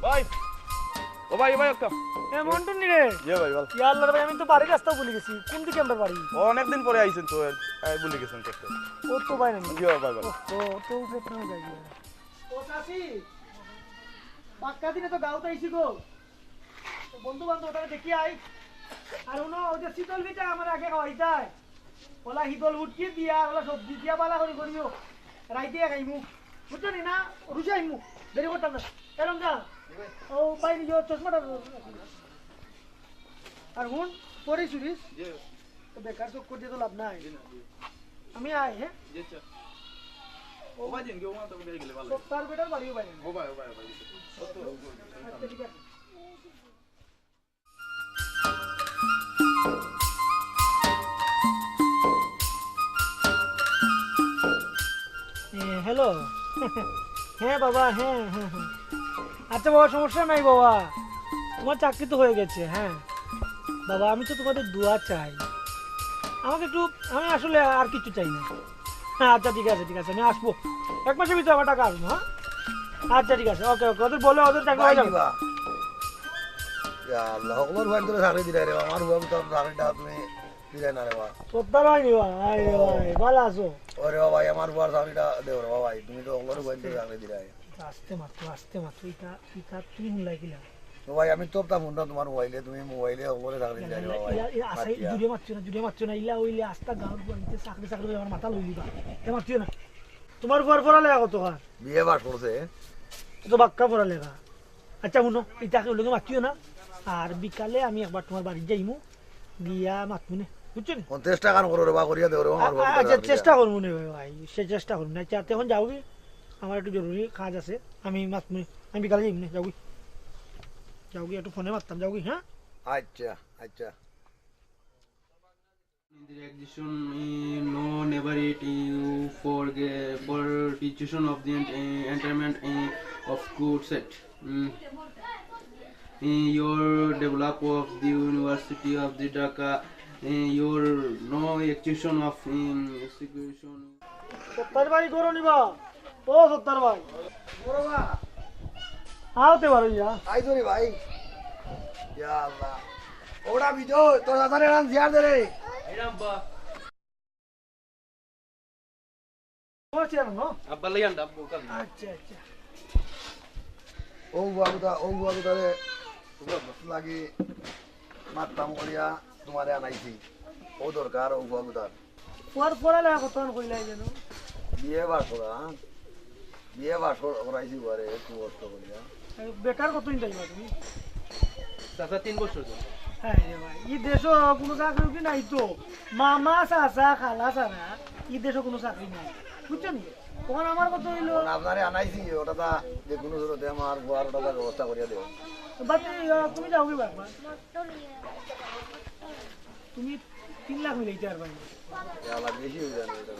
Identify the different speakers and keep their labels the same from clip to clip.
Speaker 1: ভাই ও ভাই ভাই একটা
Speaker 2: এ মন্টু নি রে
Speaker 1: জি ভাই বল
Speaker 2: ইয়া আল্লাহ ভাই আমি তো বাড়ির রাস্তা ভুলে গেছি কোন দিকে আমরা বাড়ি
Speaker 1: অনেকদিন পরে আইছেন তো ভুলে গেছেন তো
Speaker 2: ও তো ভাই না
Speaker 1: জি ভাই বল
Speaker 2: ও তো পেটনা যাই ও চাচি বাক্কা দিনে তো গাঁওতে আইছি গো তো বন্ধু বান্ধব ওটাকে দেখি আই আর উনো ওই যে শীতল পিঠা আমার আগে খাওয়াইতাই ওলা শীতল উঠকি দিয়া ওলা সবজি দিয়া বালা করে করিও রাইতে খাইমু বুঝছো নি না রুচি আইমু দেরি করতাম না এরম যা ও বাইরে যে চশমাটা আর হুন পরে শুনিস তো বেকার চোখ করে দিয়ে তো লাভ নাই আমি আই হ্যাঁ
Speaker 1: ও ভাই দিন কেউ তো বেরিয়ে গেলে ভালো
Speaker 2: তার বেটার বাড়িও বাইরে
Speaker 1: ও ভাই
Speaker 2: আচ্ছা ঠিক আছে হ্যালো হ্যাঁ বাবা হ্যাঁ হ্যাঁ হ্যাঁ আচ্ছা বাবা সমস্যা নাই বাবা তোমার চাকরি তো হয়ে গেছে হ্যাঁ বাবা আমি তো তোমাদের দোয়া চাই আমাকে একটু আমি আসলে আর কিছু চাই না হ্যাঁ আচ্ছা ঠিক আছে আমি আসবো এক মাসের ভিতরে আমার টাকা আসবো হ্যাঁ আচ্ছা ঠিক আছে ওকে ওকে ওদের বলে ওদের চাকরি হয়ে যাবে
Speaker 3: আল্লাহ ওর ভাই তোর চাকরি দিলাই রে আমার ভাই তোর চাকরিটা তুমি দিলাই না রে বা
Speaker 2: সত্তর হয়নি ভাই ভাই ভালো আছো
Speaker 3: ওরে ভাই আমার ভাই চাকরিটা দেও রে ভাই তুমি তো ওর ভাই তোর চাকরি দিলাই
Speaker 2: আসতে মাত্র এটা তুমি হুলাই কিলা
Speaker 3: ভাই আমি তোর তা ফোনটা তোমার মোবাইলে তুমি মোবাইলে ওরে চাকরি দিলাই রে ভাই
Speaker 2: আসাই জুড়ে মারছো না ইলা ওইলে আস্তা গাঁর বাড়িতে চাকরি আমার মাথা লইলি বা এ মারছো না তোমার উপর পড়া লেখা কত কার
Speaker 3: বিয়ে বাস করছে
Speaker 2: তো বাক্কা পড়া লেখা আচ্ছা শুনো ইটাকে ওইলে মারছিও না আর বিকালে আমি একবার তোমার বাড়ি যাইমু গিয়া মাতমু নে বুঝছো নি
Speaker 3: 50 টাকা করো রে বা করিয়া দেও রে আমার ভাই
Speaker 2: আচ্ছা চেষ্টা করবো নে ভাই সে চেষ্টা করবো না আচ্ছা এখন যাওগি আমার একটু জরুরি কাজ আছে আমি মাতমু আমি বিকালে যাইমু নে যাওগি একটু ফোনে মারতাম যাওগি হ্যাঁ
Speaker 3: আচ্ছা
Speaker 4: In the exhibition, no, never it for teaching of the entertainment of good set. Your develop of the University of the Dhaka, your no execution of execution.
Speaker 2: সত্তর ভাই গরো নিবা ও সত্তর ভাই
Speaker 3: বড় বা
Speaker 2: আওতে পারো ইয়া
Speaker 3: আই তোরে ভাই ইয়া আল্লাহ ওড়া বিজো তোর সাথে রান জিয়ার দে রে
Speaker 2: বলছি না
Speaker 4: Abba layan da abba kal.
Speaker 2: আচ্ছা
Speaker 3: ও বাবুটা রে লাগি মারতাম করিয়া তোমারে আনাইছি ও দরকার ও বাবুটার
Speaker 2: পড়া লেখা কত কইলাই যেন
Speaker 3: বিয়ে বাস করাইছি ঘরে একটু কষ্ট করিয়া
Speaker 2: বেকার কতদিন যাইবা তুমি
Speaker 4: Sasa 3 বছর ধরে।
Speaker 2: হ্যাঁ রে ভাই এই দেশও কোনো চাকরি কি নাই তো মামা চাচা খালা ছাড়া এই দেশও কোনো চাকরি নাই বুঝছো নি তখন আমার কত হইলো
Speaker 3: আপনারে আনাইছি ওটা যে কোনো জরুরতে আমার গোয়ার ওটা ব্যবস্থা করিয়া দেব
Speaker 2: বাকি তুমি যাও কি বাবা তুমি 3 লাখ মিলাইতে আর ভাই
Speaker 3: আল্লাহ বেশি হয়ে যাবে এটা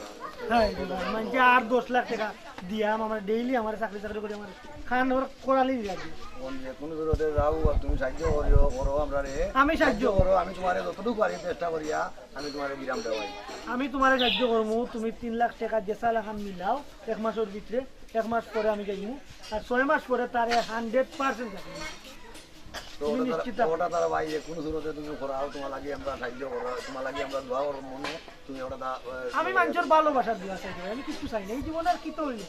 Speaker 2: হ্যাঁ মানে আর 10 লাখ টাকা দিয়াম আমার ডেইলি আমার চাকরি করে আমার খান করালি লাগবে
Speaker 3: যে কোনো জরুরতে যাও আর তুমি সাহায্য করো আমরা রে
Speaker 2: আমি সাহায্য
Speaker 3: করো আমি তোমারে যতটুকু পারি চেষ্টা করিয়া আমি তোমারে বিরাম দেওয়াই
Speaker 2: আমি তোমার সাহায্য করবো তুমি 3 লাখ টাকা যে চালাখান মিলাও 1 মাসের ভিতরে 1 মাস পরে আমি যাইমু আর 6 মাস পরে তারে 100% থাকবে
Speaker 3: তো ওটা তারা ভাই যে কোনো জরুরতে তুমি করাও তোমার লাগে আমরা সাহায্য করো তোমার লাগে আমরা দোয়া করো মনে তুমি ওটা
Speaker 2: আমি মানুষের ভালোবাসা দিয়া চাই আমি কিছু চাই না এই জীবন আর কি তো হইল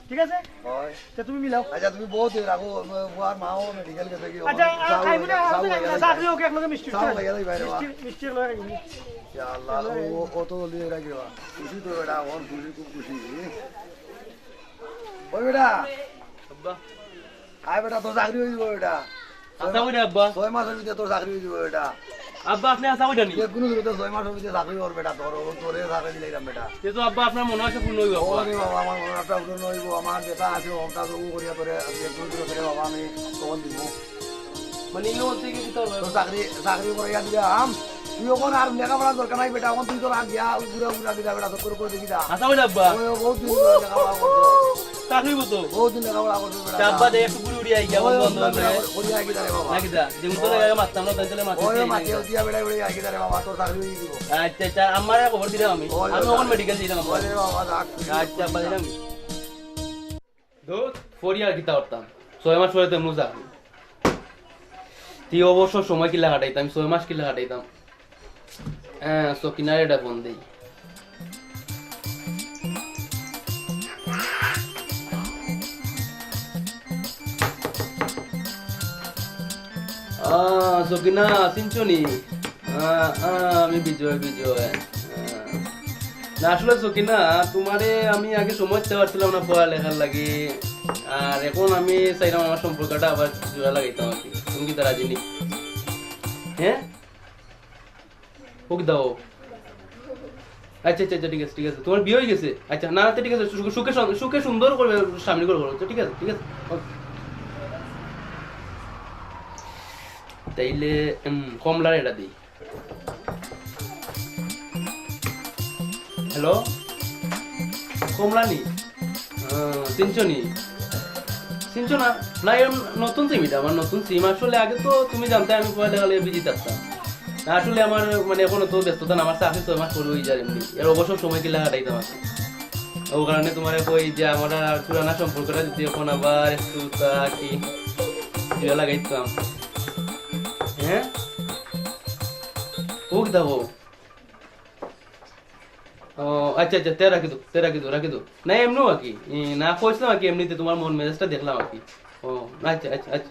Speaker 2: ঠিক আছে
Speaker 3: হয়
Speaker 2: তে তুমি মিলাও
Speaker 3: আচ্ছা তুমি বহুত রাখো বুয়ার মাও মেডিকেল গেছে কি
Speaker 2: আচ্ছা খাইবো না চাকরি ওকে একলগে মিষ্টি
Speaker 3: চাও ভাইয়া দই বাইরে বা
Speaker 2: মিষ্টি লগে খাইবো
Speaker 3: ইয়া আল্লাহ ও তো লিয়ে রাখিবা খুশি তো বেটা ওর খুশি খুব খুশি ওই বেটা
Speaker 4: Abba.
Speaker 3: আয় বেটা তোর চাকরি হয়ে যাবো বেটা
Speaker 4: Asa wada abba.
Speaker 3: 6 মাসের ভিতরে তোর চাকরি হয়ে যাবো বেটা
Speaker 4: Abba আপনি asa wada ni.
Speaker 3: যে কোনো জরুরতে 6 মাসের ভিতরে চাকরি কর বেটা তোরে চাকরি দিলাম বেটা
Speaker 4: Te to abba আপনার মনে আছে পূর্ণ হইব abba.
Speaker 3: ওরে বাবা আমার মনে একটা উঠে নইব আমার যেটা আছে ওটা তো করিয়া তোরে যে কোনো জরুরতে বাবা আমি তখন দিব
Speaker 4: মানে ইনো থেকে কি তোর
Speaker 3: তোর চাকরি করিয়া দিলাম তুই ওখান আর লেখাপড়া দরকার নাই বেটা ওখান তুই তোর আর দিয়া ঘুরা দিলা বেটা তো করে দেখি দা
Speaker 4: asa wada abba.
Speaker 3: ওই বহুত দিন লেখাপড়া করছো
Speaker 4: চাকরি বতো।
Speaker 3: বহুত দিন লেখাপড়া করছো বেটা
Speaker 4: Abba de একটু গুড়ি উড়ি আই গিয়া বন্ধ বন্ধ করে।
Speaker 3: করিয়া কি দারে বাবা
Speaker 4: নাকি দা যে মুতো লাগা মারতাম না তাইলে
Speaker 3: ওই
Speaker 4: মারতে।
Speaker 3: মাটিও দিয়া বেটা বেটা কি দারে বাবা তোর চাকরি হয়ে দিব
Speaker 4: আচ্ছা আচ্ছা আমারে খবর দিলাম আমি ওখান মেডিকেল দিলাম abba.
Speaker 3: ওরে বাবা ডাক
Speaker 4: আচ্ছা abba দিলাম। দো ফোরিয়া গিতা করতাম 6 মাস পরে তো এমনি যাবি তুই অবশ্য সময় কিলা কাটাইতাম 6 মাস কিলা কাটাইতাম হ্যাঁ সকিনার এটা ফোন দেই সকিনা চিনছনি আমি বিজয় না আসলে সকিনা তোমারে আমি আগে সময় দিতে পারছিলাম না পড়ালেখার লাগে আর এখন আমি চাইলাম আমার সম্পর্কটা আবার জোড়া লাগাইতাম আর কি তুমি কি তারা জিনি হ্যাঁ হোক দাও আচ্ছা আচ্ছা আচ্ছা ঠিক আছে তোমার বিয়ে হয়ে গেছে আচ্ছা না ঠিক আছে সুখে সুন্দর করবে সামনে করে বলো ঠিক আছে okay. তাইলে কমলার এটা দিই হ্যালো কমলানি চিনছো না না এরকম নতুন সিম এটা আমার নতুন সিম আসলে আগে তো তুমি জানতে আমি পড়ালেখালে বিজি থাকতাম না আসলে আমার মানে এখন তো ব্যস্ততা না আমার চাকরি 6 মাস পরে হয়ে যায় এমনি এর অবসর সময় কি লাগাটাইতাম আর ও কারণে তোমার কই যে আমার পুরানা সম্পর্কটা যদি এখন আবার একটু কি লাগাইতাম হ্যাঁ ও দাও ও আচ্ছা আচ্ছা তে রাখি দো না এমনিও আর কি না কইছিলাম আর কি এমনিতে তোমার মন মেজাজটা দেখলাম আর কি ও আচ্ছা আচ্ছা আচ্ছা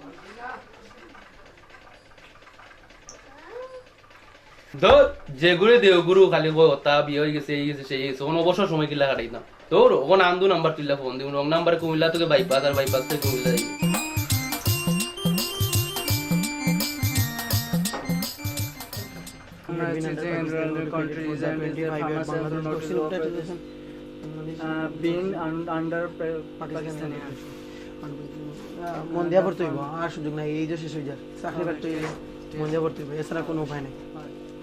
Speaker 4: যে গুরু দেও গুরু খালি তা বিয়ে হয়ে গেছে এই গেছে সেই গেছে কোনো অবসর সময় কিলা কাটাই না তোর ওখান আন্দু নাম্বার তুললা ফোন দিই রং নাম্বার কুমিল্লা তোকে বাইপাস আর বাইপাস থেকে কুমিল্লা যাই
Speaker 2: মন দিয়া ভর্তি হইব আর সুযোগ নাই এই যে শেষ হয়ে যায় চাকরি করতে হইলে মন দিয়া ভর্তি হইব এছাড়া কোনো উপায় নাই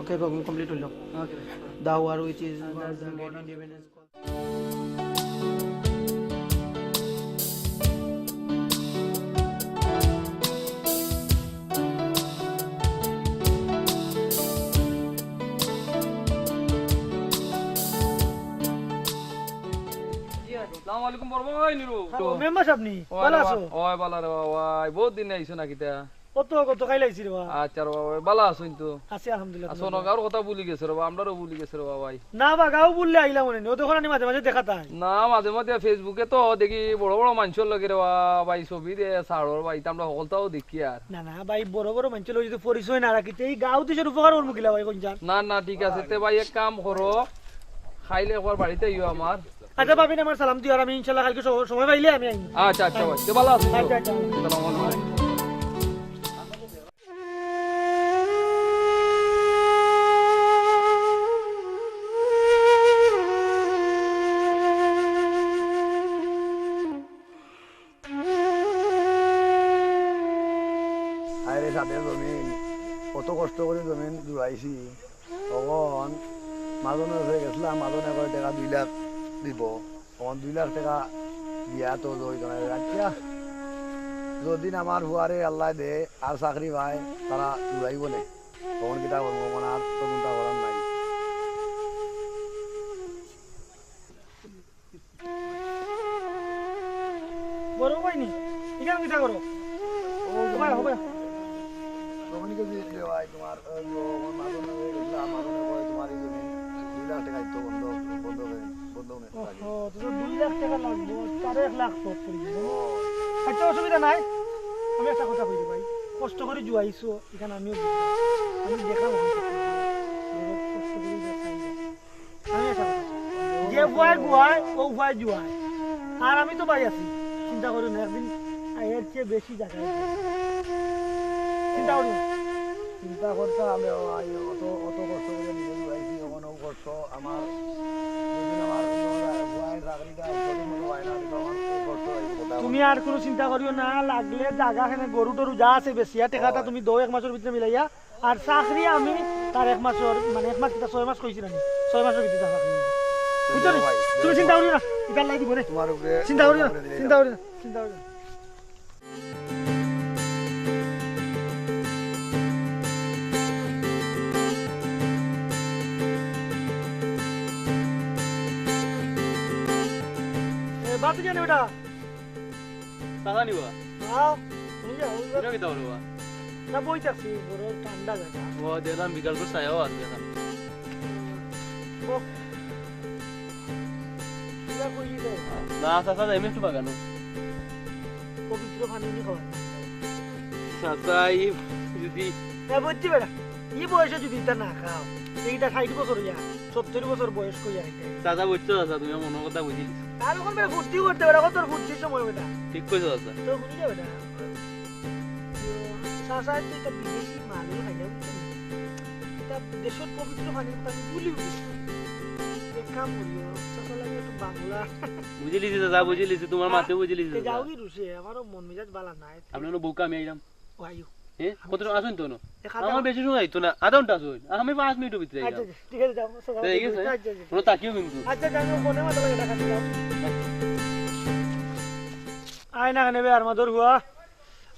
Speaker 2: ওকে কমপ্লিট হইল দাও আর উইচ ইজ ইন্ডিপেন্ডেন্স
Speaker 1: আসসালামু আলাইকুম বড়ভাই নিরু
Speaker 2: মেম্বার সাহেব নি ভালো আছো
Speaker 1: ওই ভালো রে ভাই বহুত দিন আইছো নাকি তা
Speaker 2: কত খাইলাইছি রে
Speaker 1: আচ্ছা রে ভাই ভালো আছো কিন্তু
Speaker 2: আছি আলহামদুলিল্লাহ
Speaker 1: আসো না কথা ভুলি গেছে রে আমরাও ভুলি গেছে রে ভাই
Speaker 2: না বা গাও বললে আইলা মনে ও তখন আমি মাঝে মাঝে দেখা তাই
Speaker 1: না মাঝে মাঝে ফেসবুকে তো দেখি বড় বড় মানুষের লগে রে ভাই ছবি দে সাড়র ভাই আমরা সকলটাও দেখি আর
Speaker 2: না ভাই বড় বড় মানুষের লগে যদি পরিচয় না রাখিতে এই গাও দিশে উপকার করব কিলা ভাই কোন জান
Speaker 1: না ঠিক আছে তে ভাই এক কাম করো খাইলে একবার বাড়িতে আইও আমার
Speaker 2: আচ্ছা ভাবি আমার সালাম দিও আর আমি ইনশাআল্লাহ কালকে সময় পাইলে আমি আইব
Speaker 1: আচ্ছা ভাই তে ভালো আছো
Speaker 2: আচ্ছা
Speaker 1: আসসালামু আলাইকুম
Speaker 3: আরে সাদের জমিন কত কষ্ট করে জমিন জুড়াইছি তখন মাজনে হয়ে গেছিলাম মাজনে করে টাকা 2 লাখ দিব তখন 2 লাখ টাকা দিয়া তো আচ্ছা যদিন আমার হুয়ারে আল্লাহ দে আর চাকরি ভাই তারা জুড়াইব নে তখন কিতা করবো মানে আর তো কোনটা করার নাই
Speaker 2: বড় ভাই নি এখানে কিটা করো ও ভাই হবে
Speaker 3: রমণীকে দিয়ে ভাই তোমার মাজনে হয়ে গেছিলাম মাজনে করে তোমার এই জমি 2 লাখ টাকা তো বন্ধ
Speaker 2: ও তো 2 লাখ টাকা লাগবে 4 লাখ তো পড়বে আচ্ছা অসুবিধা নাই আমি একটা কথা কই ভাই কষ্ট করে জুয়াইছো এখানে আমিও আমি দেখাবো কষ্ট করে দেখাই আমি একটা কথা যে ভয় গুয়ায় ও ভয় জুয়ায় আর আমি তো ভাই আছি চিন্তা করো না একদিন এর চেয়ে বেশি জায়গায় চিন্তা করো
Speaker 3: চিন্তা করতে আমি অত কষ্ট করে নিজে জুয়াইছি ওখানে কষ্ট আমার
Speaker 2: তুমি আর কোনো চিন্তা করিও না লাগলে জায়গা খানে গরু টরু যা আছে বেশি টেকাটা তুমি 1 মাসের ভিতরে মিলাইয়া আর চাকরি আমি তার 1 মাসের মানে 1 মাস 6 মাস কইছি না 6 মাসের ভিতরে চাকরি বুঝছো তুমি চিন্তা করিও না এটা লাই দিব রে
Speaker 3: তোমার উপরে
Speaker 2: চিন্তা করিও না চিন্তা করিও না বাতি জানে বেটা
Speaker 1: টাকা
Speaker 4: চাচা নিবা
Speaker 2: আও তুমি যাও
Speaker 4: এটা কিতা বলবা
Speaker 2: না বইতাছি বড় ঠান্ডা জায়গা
Speaker 4: ও দেখলাম বিকাল করে ছায়াও আছে এখন
Speaker 2: কিবা কই দে
Speaker 4: না চাচা যাইমে একটু বাগানো
Speaker 2: পবিত্র পানি নি খাওয়া
Speaker 4: চাচা এই যদি
Speaker 2: না বুঝছি বেটা এই বয়সে যদি তা না খাও এইটা 60 বছর ইয়া 70 বছর বয়স কই আইতে
Speaker 4: চাচা বুঝছো চাচা তুমি আমার মনের কথা বুঝিলিস
Speaker 2: আর ওখান বেটা ফুর্তি করতে বেটা কত ফুর্তির সময় বেটা
Speaker 4: ঠিক কইছো চাচা
Speaker 2: তো বুঝি যাবে না সাসা তুই তো বিদেশি মানুষ খাইলে এটা দেশের পবিত্র পানি আমি ভুলি এক কাম করিও সাসা লাগে একটু বাংলা
Speaker 4: বুঝিলিস চাচা বুঝিলিস তোমার মাতে বুঝিলিস
Speaker 2: যাও কি রুসে আমারও মন মেজাজ বালা নাই
Speaker 4: আপনার বউকে আমি আইলাম
Speaker 2: ও আইও
Speaker 4: হ্যাঁ কত আসুন তো
Speaker 2: দেখা
Speaker 4: আমার বেশি সময় আইতো না আধা ঘন্টা আসুন আমি 5 মিনিটের ভিতরে
Speaker 2: আচ্ছা
Speaker 4: আইলাম
Speaker 2: ঠিক আছে যাও সাসা
Speaker 4: ঠিক আছে
Speaker 2: আচ্ছা
Speaker 4: কোনো তাকিও কিন্তু
Speaker 2: আচ্ছা জানো কোনে মাথা লাগে টাকা দিলাম আয় না নেবে আর মাদর হুয়া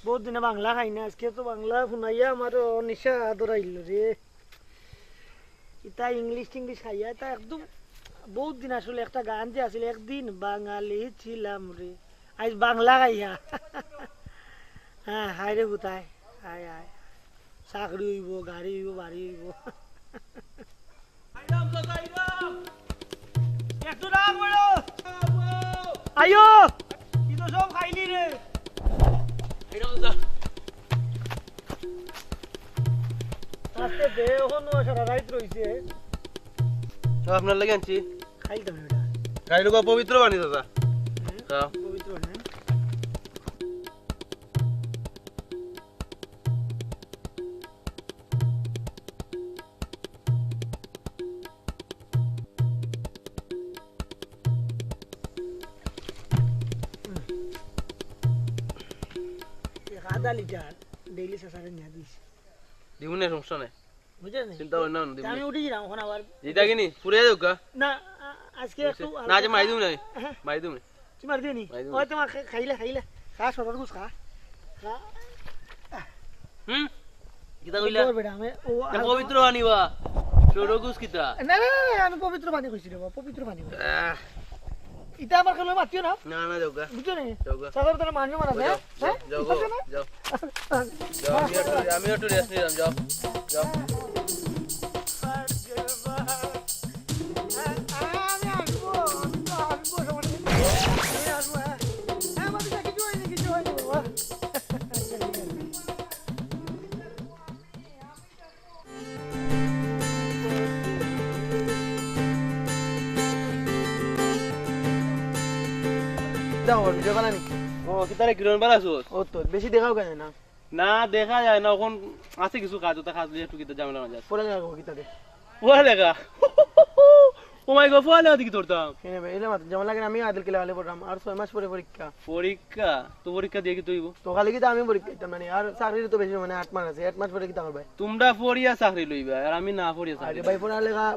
Speaker 2: বহুত দিনে বাংলা খাই না আজকে তো বাংলা শুনাইয়া আমার নিশা আদরাইল রে ইতা ইংলিশ টিংলিশ খাইয়া তা একদম বহুত দিন আসলে একটা গান যে আসলে একদিন বাঙালি ছিলাম রে আজ বাংলা খাইয়া হ্যাঁ হায় রে কোথায় হায় হায় চাকরি হইব গাড়ি হইব বাড়ি হইব একটু রাগ বড় আয়ো কি তো সব খাইলি রে আজকে দেহ সারা রাত রইছে
Speaker 4: আপনার লাগে আনছি
Speaker 2: খাইতাম এটা
Speaker 4: গাড়ি লোক পবিত্র বানি দাদা খাও
Speaker 2: পবিত্র না আধা লিটার ডেইলি সাসারে নিয়ে দিস
Speaker 4: দিউনে সমস্যা নাই
Speaker 2: বুঝছেন
Speaker 4: চিন্তা করো না
Speaker 2: আমি উঠে যাম এখন আবার
Speaker 4: এটা কিনি পুরে যাও কা
Speaker 2: না আজকে একটু
Speaker 4: না যে মাই দিম না
Speaker 2: হ্যাঁ।
Speaker 4: মাই দিম
Speaker 2: তুই মার দিনি
Speaker 4: মারি দিবো।
Speaker 2: ওই তোমার খাইলে খা সরার গুছ খা খা
Speaker 4: হুম কিতা কইলা
Speaker 2: তোর বেটা আমি ও
Speaker 4: পবিত্র আনিবা সরগুস কিতা
Speaker 2: না না না, আমি পবিত্র পানি কইছি রে বাবা, পবিত্র পানি কইছি ইটা আমার খেলে মাতিও না
Speaker 4: না না যাও কা
Speaker 2: বুঝছো নি
Speaker 4: যাও কা
Speaker 2: সাগর তোর মানবে মানা হ্যাঁ হ্যাঁ
Speaker 4: যাও
Speaker 2: বুঝছো না?
Speaker 4: যাও যাও আমি একটু রেস্ট নিলাম যাও যাও
Speaker 2: আমি আসবো, সমস্যা নেই। আমি আসবো, হ্যাঁ। হ্যাঁ, বাবিটা কিছু হয়নি বাবা।
Speaker 3: ভিডিও বানানি
Speaker 4: ও কিতারে কিরণ বালাছস
Speaker 3: ও তো বেশি দেখাও কেন না
Speaker 4: না দেখা যায় না এখন আছে কিছু কাজ ওটা কাজ দিয়ে একটু কিতা ঝামেলা না যায়
Speaker 3: পরে লাগবো কিতাতে
Speaker 4: ওয়া লেগা ও মাই গড ফলে দিকে তোরতাম
Speaker 3: কেনে এলে মাত্র যেমন লাগে আমি আদিল কেলে আলে পড়লাম আর 6 মাস পরে পরীক্ষা
Speaker 4: পরীক্ষা তো পরীক্ষা দিয়ে কি তুইব
Speaker 3: তো খালি কি আমি পরীক্ষা দিতাম মানে আর চাকরির তো বেশি মানে 8 মাস আছে 8 মাস পরে কি তাকর ভাই
Speaker 4: তোমরা পড়িয়া চাকরি লইবা আর আমি না পড়িয়া চাকরি
Speaker 3: আরে ভাই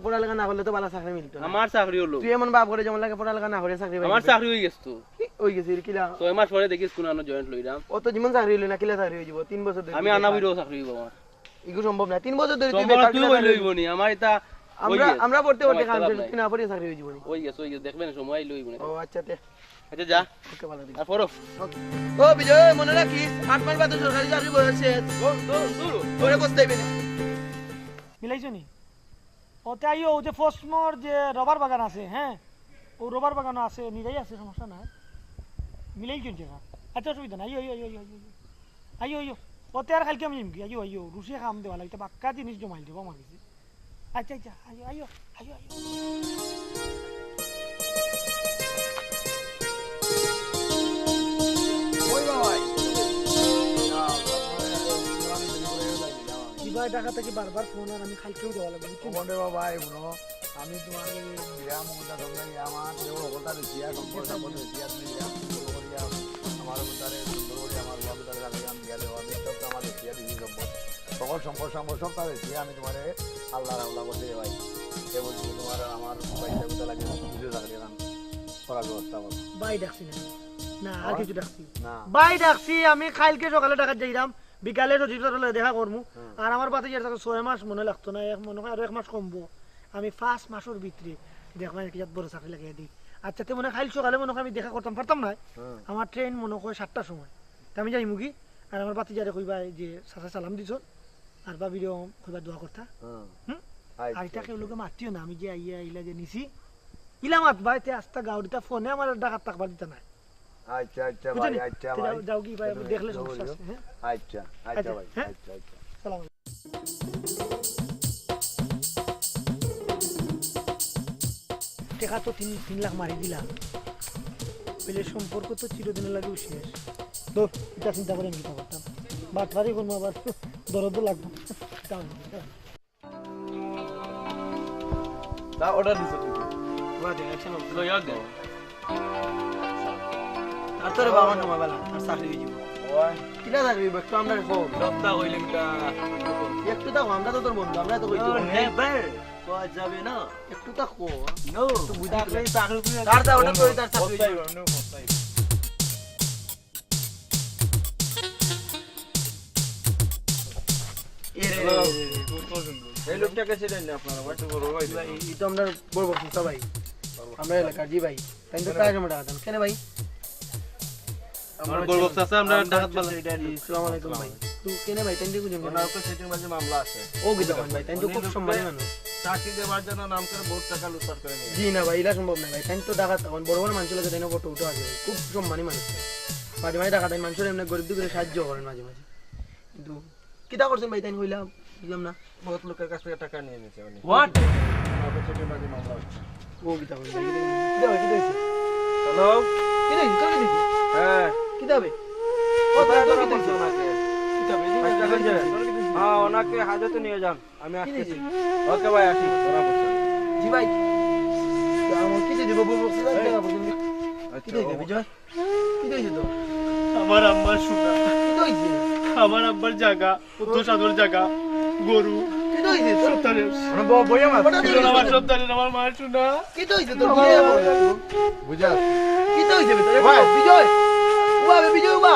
Speaker 3: পড়ালেখা না করলে তো ভালো চাকরি মিলতো না
Speaker 4: আমার চাকরি হলো
Speaker 3: তুই এমন বাপ করে যেমন লাগে পড়ালেখা না করে চাকরি ভাই
Speaker 4: আমার চাকরি হয়ে গেছে তো
Speaker 3: ওই গেছে কিলা
Speaker 4: 6 মাস পরে দেখিস কোন আনো জয়েন্ট লইলাম
Speaker 3: অত যেমন চাকরি হইলো না কিলা চাকরি হয়ে যাব 3 বছর ধরে
Speaker 4: আমি আনা বিরো চাকরি হইব আমার
Speaker 3: ইগু সম্ভব না 3 বছর ধরে তুই
Speaker 4: তোমার
Speaker 3: বেকার
Speaker 4: তুই
Speaker 3: কিলা
Speaker 4: লইব নি আমার এটা
Speaker 3: আমরা পড়তে পড়তে
Speaker 4: আমার
Speaker 3: কাম
Speaker 4: খারাপ
Speaker 3: শেষ
Speaker 4: নাই।
Speaker 3: তুই না পড়ে চাকরি হয়ে যাব
Speaker 4: ওই গেছে দেখবেন সময় লইব না
Speaker 3: ও আচ্ছা তে
Speaker 4: আচ্ছা যা
Speaker 3: ওকে ভালো দিন
Speaker 4: আর পড়ো
Speaker 3: ও বিজয় মনে রাখিস 8 মাস বাদে সরকারি চাকরি বয়স শেষ ওরে বসতে দিবি না
Speaker 2: মিলাইছো নি ওতে আইও ও যে ফসমর যে রবার বাগান আছে হ্যাঁ ও রবার বাগান আছে নিরাই আছে সমস্যা না মিলাই কোন জায়গা আচ্ছা অসুবিধা নাই আইও ওতে আর খালকে আমি নিমকি আইও রুসিয়া খাম দেওয়া লাগতে বাক্কা জিনিস জমাই দেবো আমার কাছে আচ্ছা আইও
Speaker 3: ওই ভাই
Speaker 2: এবার টাকা থেকে বারবার ফোন আর আমি খালকেও দেওয়া লাগবে বুঝছো?
Speaker 3: বন্ধে বাবা এগুলো আমি তোমার বিয়া মমতা তোমরা আমার দেবো কথা দেখিয়া সম্পর্ক দেখিয়া তুমি বিয়া করিয়া আমার মতারে সুন্দর করে আমার বাবু তার কাছে আমি বিয়া দেওয়া আমি সব আমার দেখিয়া দিদি সম্পদ সব তার দেখিয়া আমি তোমারে আল্লাহর আল্লাহ করতে ভাই সে বলছি তোমার আমার পয়সা কোথা লাগে ভিডিও থাকলে গান করার ব্যবস্থা করো
Speaker 2: বাই ডাকছি না আর কিছু ডাকছি
Speaker 3: না
Speaker 2: বাই ডাকছি আমি কালকে সকালে টাকা যাইলাম বিকালে রজিতার দেখা করবো আর আমার বাতে যে 6 মাস মনে লাগতো না মনে হয় আর 1 মাস কমবো আমি 5 মাসের ভিতরে দেখলাম কি বড় চাকরি লাগিয়ে দিই আচ্ছা তে মনে হয় কাল সকালে মনে হয় আমি দেখা করতাম পারতাম না
Speaker 3: হ্যাঁ।
Speaker 2: আমার ট্রেন মনে হয় 7টার সময় তা আমি যাই মুগি আর আমার বাতিজারে কইবা যে সাসা সালাম দিছ আর বাবিরও কইবা দোয়া করতা
Speaker 3: হ্যাঁ।
Speaker 2: হুম?
Speaker 3: আচ্ছা,
Speaker 2: আর এটা কেউ লোকে মাতিও না আমি যে আইয়া ইলা যে নিছি ইলা মাত ভাই তে আস্তা গাউডিটা ফোনে আমার ডাকাত তাকবার দিতে না
Speaker 3: আচ্ছা আচ্ছা
Speaker 2: বুঝছেন
Speaker 3: ভাই আচ্ছা
Speaker 2: তে
Speaker 3: ভাই
Speaker 2: যাও কি ভাই আমি দেখলে
Speaker 3: যাও,
Speaker 2: সমস্যা
Speaker 3: যাও।
Speaker 2: আছে হ্যাঁ
Speaker 3: আচ্ছা আচ্ছা ভাই
Speaker 2: হ্যাঁ?
Speaker 3: আচ্ছা আচ্ছা
Speaker 2: সালাম টাকা তো 3 লাখ মারি দিলাম পেলে সম্পর্ক তো চিরদিনের লাগেও শেষ তো এটা চিন্তা করে আমি চিন্তা করতাম বাটবারি করবো আবার দরদ লাগবো দাম
Speaker 4: তা অর্ডার দিছো লইয়া দে
Speaker 5: আর তোর বাবা নামা বেলা আর চাকরি হয়ে যাব
Speaker 4: ওই
Speaker 5: কিলা থাকবি একটু আমরা খো
Speaker 4: সপ্তাহ হইলে মিটা
Speaker 5: একটু থাকো আমরা তো তোর বন্ধু আমরা তো কইতো
Speaker 4: নেভার কোয়া যাবে না
Speaker 5: একটু থাকো
Speaker 4: নো
Speaker 5: তো বুঝা চাকরি চাকরি তার তা ওটা তোর তার চাকরি হয়ে যাবে।
Speaker 4: এই লোকটাকে ছিলেন না আপনারা একটু বড় ভাই
Speaker 5: ভাই এই তো আমরা বড় বড় সংস্থা ভাই আমরা এলাকার জি ভাই তাই তো কাজ আমরা টাকা কেন ভাই
Speaker 4: আমার বড় বক্স আছে আমরা ডাকাত বালা
Speaker 5: আসসালামু আলাইকুম ভাই তুই কেন ভাই তাই তো বুঝেন
Speaker 4: ওনার তো সেটিং মাঝে মামলা আছে
Speaker 5: ও গিতা ভাই তাই তো খুব সম্মানী মানুষ
Speaker 4: চাকরি দেওয়ার জন্য নাম করে বহুত টাকা লুটপাট করে নিয়ে
Speaker 5: জি না ভাই এটা সম্ভব না ভাই তাই তো টাকা তখন বড় বড় মানুষ লাগে তাই না ফটো উঠে আছে ভাই খুব সম্মানী মানুষ মাঝে মাঝে টাকা দেয় মানুষের এমনি গরিব দুঃখে সাহায্য করেন মাঝে মাঝে কিন্তু কিতা করছেন ভাই তাই কইলাম বুঝলাম না
Speaker 4: বহুত লোকের কাছ থেকে টাকা নিয়ে নিয়েছে উনি
Speaker 5: হোয়াট
Speaker 4: ওনার সেটিং মাঝে মামলা হচ্ছে
Speaker 5: ও গিতা ভাই কিতা ভাই কিতা হইছে
Speaker 4: হ্যালো
Speaker 5: কিতা হইছে তোর কিতা হইছে
Speaker 4: হ্যাঁ
Speaker 5: কিতা হবে
Speaker 4: ও তাই তো কিতা হচ্ছে ওনাকে কিতা হচ্ছে হ্যাঁ ওনাকে হাজতে নিয়ে যান আমি আসতেছি ওকে ভাই আসি ওরা বলছে
Speaker 5: জি ভাই আমার কিতা দিব বলবো কিতা বলবো কিতা হইছে বিজয় কিতা হইছে তো
Speaker 6: আমার আম্মার সোনা
Speaker 5: কিতা হইছে
Speaker 6: আমার আব্বার জায়গা উত্তর সাগর জায়গা গরু
Speaker 5: কিতা হইছে তোর
Speaker 6: সন্তানের
Speaker 4: বইয়া মাছ
Speaker 6: আমার সন্তানের আমার মায়ের সোনা
Speaker 5: কিতা হইছে তোর
Speaker 3: বুঝা
Speaker 5: কিতা হইছে বিজয় বিজয় উবা বিজয় উবা